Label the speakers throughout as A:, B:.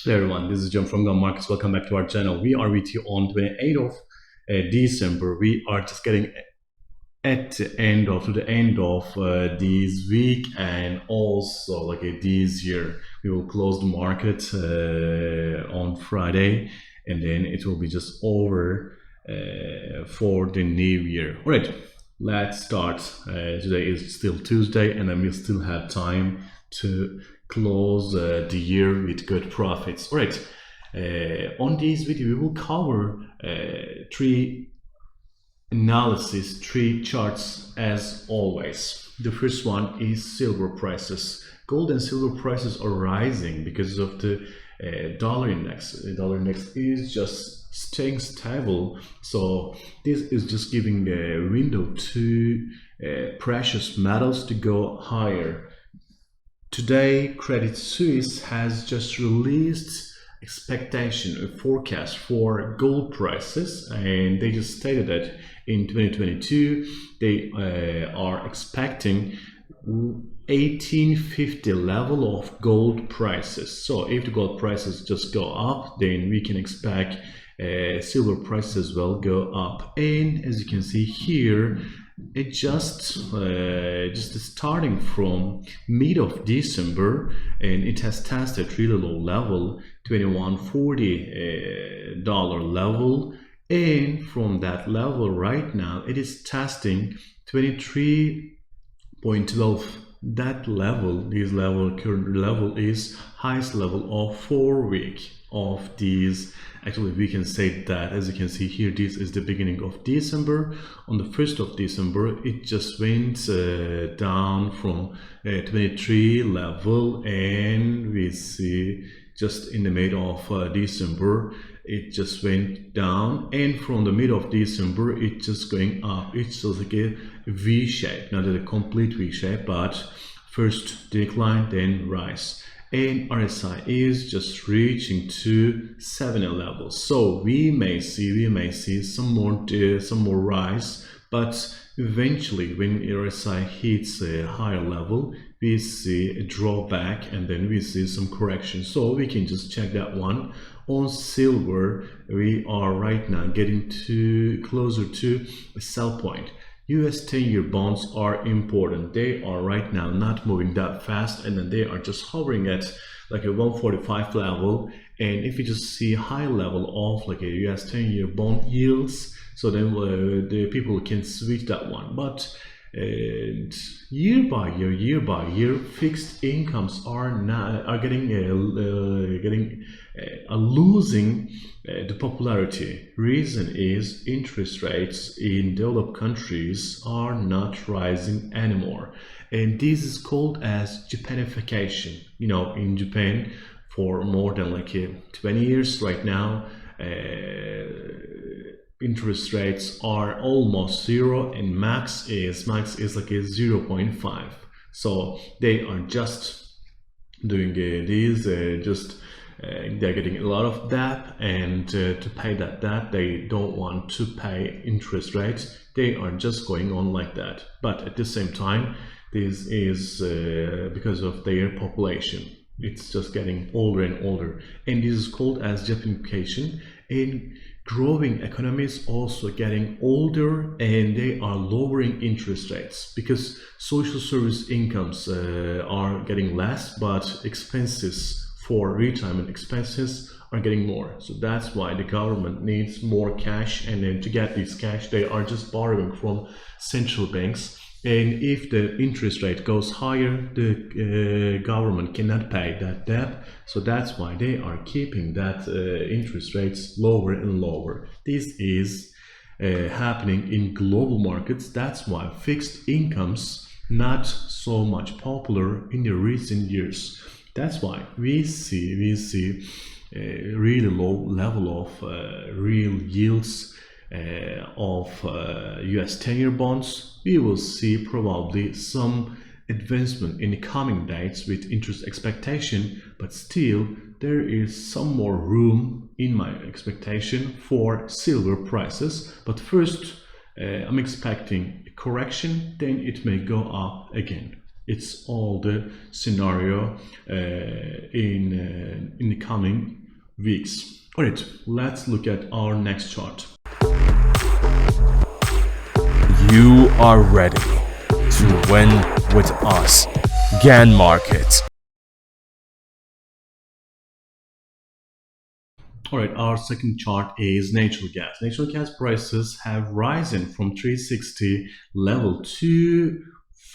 A: Hello everyone, this is John from Gum Markets. Welcome back to our channel. We are with you on 28th of December. We are just getting at the end of this week, and also this year we will close the market on Friday, and then it will be just over for the new year. All right, let's start. Today is still Tuesday, and then we still have time to close the year with good profits. All right. On this video, we will cover three analysis, three charts as always. The first one is silver prices. Gold and silver prices are rising because of the dollar index. The dollar index is just staying stable. So this is just giving a window to precious metals to go higher. Today, Credit Suisse has just released expectation, a forecast for gold prices, and they just stated that in 2022 they are expecting 1850 level of gold prices. So if the gold prices just go up, then we can expect silver prices as well go up. And as you can see here, it just starting from mid of December, and it has tested really low level, $2140 level, and from that level right now it is testing 23.12. That level, this level, current level, is highest level of 4 week of these. Actually, we can say that, as you can see here, this is the beginning of December. On the 1st of December, it just went down from 23 level, and we see just in the middle of December, it just went down, and from the middle of December, it's just going up. It's just like a V shape, not a complete V shape, but first decline, then rise. And RSI is just reaching to 70 levels. So we may see some more rise, but eventually when RSI hits a higher level, we see a drawback, and then we see some correction. So we can just check that one. On silver, we are right now getting closer to a sell point. US 10-year bonds are important. They are right now not moving that fast, and then they are just hovering at like a 145 level. And if you just see high level of like a US 10-year bond yields, so then the people can switch that one. But year by year, fixed incomes are losing the popularity. Reason is interest rates in developed countries are not rising anymore, and this is called as Japanification. You know, in Japan, for more than 20 years right now, interest rates are almost zero, and max is like a 0.5. So they are just doing these they're getting a lot of debt, and to pay that debt they don't want to pay interest rates. They are just going on like that. But at the same time, this is because of their population. It's just getting older and older, and this is called as Japanification. And growing economies also getting older, and they are lowering interest rates because social service incomes are getting less, but expenses for retirement expenses are getting more. So that's why the government needs more cash, and then to get this cash they are just borrowing from central banks. And if the interest rate goes higher, the government cannot pay that debt. So that's why they are keeping that interest rates lower and lower. This is happening in global markets. That's why fixed incomes not so much popular in the recent years. That's why we see a really low level of real yields of US 10-year bonds. We will see probably some advancement in the coming days with interest expectation, but still there is some more room in my expectation for silver prices. But first, I'm expecting a correction, then it may go up again. It's all the scenario in the coming weeks. All right, let's look at our next chart.
B: You are ready to win with us. GAN Markets.
A: All right, our second chart is natural gas. Natural gas prices have risen from 360 level to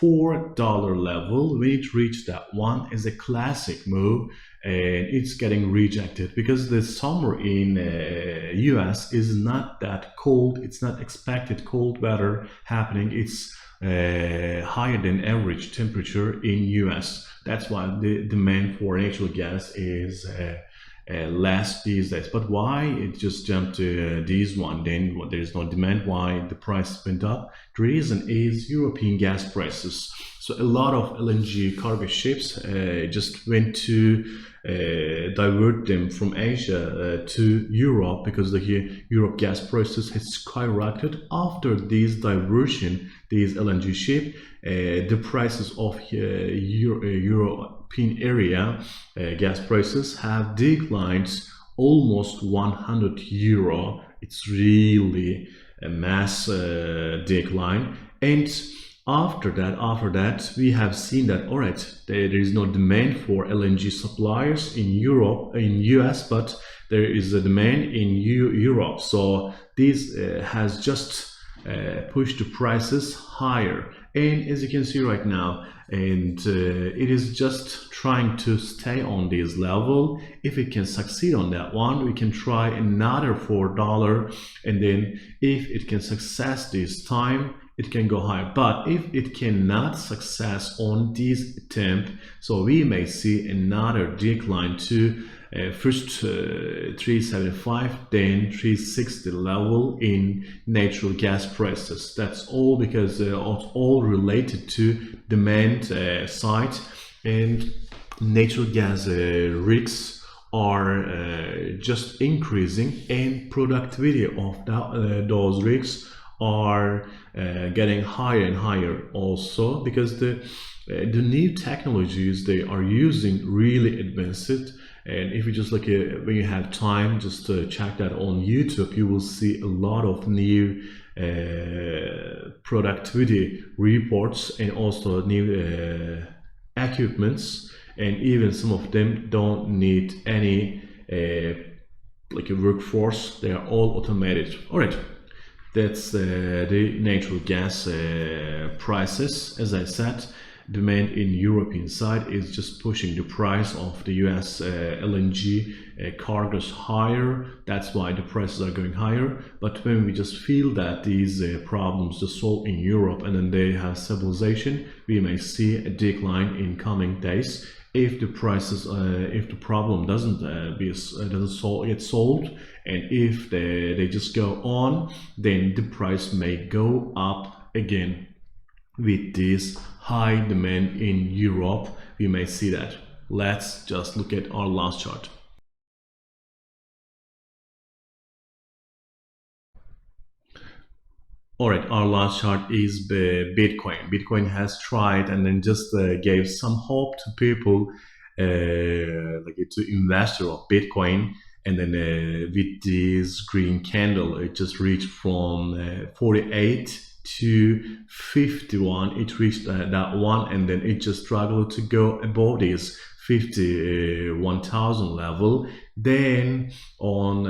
A: $4 level. When it reached that one is a classic move, and it's getting rejected because the summer in US is not that cold. It's not expected cold weather happening. It's higher than average temperature in US. That's why the demand for natural gas is less these days. But why it just jumped to these one? Then there is no demand. Why the price went up? The reason is European gas prices. So a lot of LNG cargo ships just went to divert them from Asia to Europe because the Europe gas prices had skyrocketed after this diversion. These LNG ship, the prices of European area gas prices have declined almost 100 euro. It's really a mass decline. And after that, we have seen that all right, there is no demand for LNG suppliers in Europe, in US, but there is a demand in Europe. So this has just push the prices higher, and as you can see right now, and it is just trying to stay on this level. If it can succeed on that one, we can try another $4, and then if it can success this time, it can go higher. But if it cannot success on this attempt, so we may see another decline to first 375, then 360 level in natural gas prices. That's all because it's all related to demand side, and natural gas rigs are just increasing, and productivity of those rigs are getting higher and higher also because the new technologies they are using really advanced. And if you just look at when you have time, just check that on YouTube, you will see a lot of new productivity reports and also new equipments, and even some of them don't need any like a workforce. They are all automated. All right, that's the natural gas prices. As I said, demand in European side is just pushing the price of the US LNG cargoes higher. That's why the prices are going higher. But when we just feel that these problems just solve in Europe and then they have stabilization, we may see a decline in coming days. If the prices, if the problem doesn't get solved, and if they just go on, then the price may go up again. With this high demand in Europe, we may see that. Let's just look at our last chart. All right, our last chart is the Bitcoin. Bitcoin has tried and then just gave some hope to people, like to investor of Bitcoin. And then with this green candle, it just reached from 48 to 51. It reached that one, and then it just struggled to go above this 51,000 level. Then on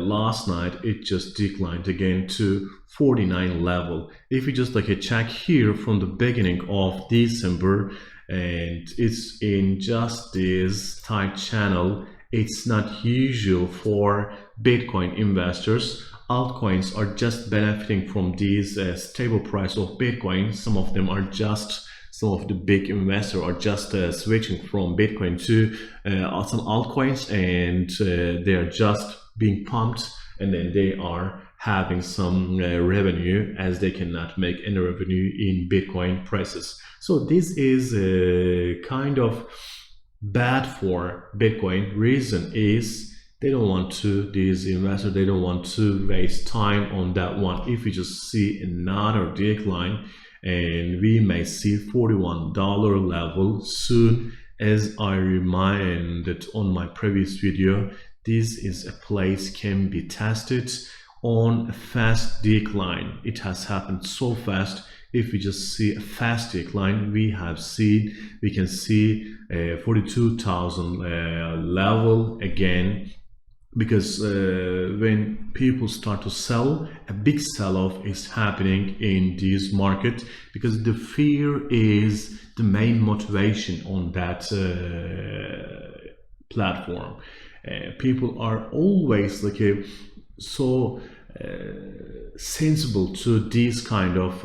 A: last night, it just declined again to 49 level. If you just like a check here from the beginning of December, and it's in just this tight channel. It's not usual for Bitcoin investors. Altcoins are just benefiting from these stable price of Bitcoin. Some of them are just, some of the big investors are just switching from Bitcoin to some altcoins, and they are just being pumped, and then they are having some revenue as they cannot make any revenue in Bitcoin prices. So this is kind of bad for Bitcoin. Reason is they don't want to, these investors, they don't want to waste time on that one. If you just see another decline, and we may see $41 level soon. As I reminded on my previous video, this is a place can be tested on a fast decline. It has happened so fast. If we just see a fast decline, we can see 42,000 level again, because when people start to sell, a big sell-off is happening in this market, because the fear is the main motivation on that platform. People are always like so sensible to these kind of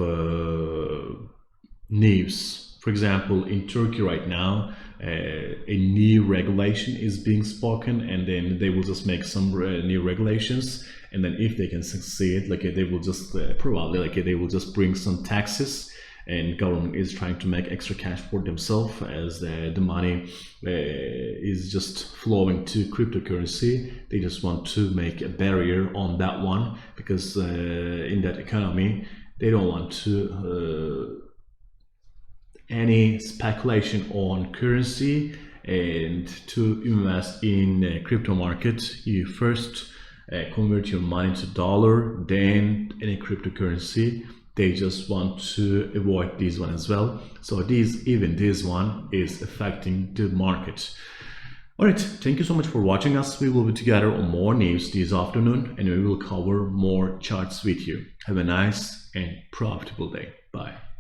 A: news. For example, in Turkey right now, a new regulation is being spoken, and then they will just make some new regulations, and then if they can succeed, like they will just probably like they will just bring some taxes, and government is trying to make extra cash for themselves, as the money is just flowing to cryptocurrency. They just want to make a barrier on that one, because in that economy they don't want to any speculation on currency. And to invest in crypto market, you first convert your money to dollar, then any cryptocurrency. They just want to avoid this one as well. So even this one is affecting the market. All right, thank you so much for watching us. We will be together on more news this afternoon, and we will cover more charts with you. Have a nice and profitable day. Bye.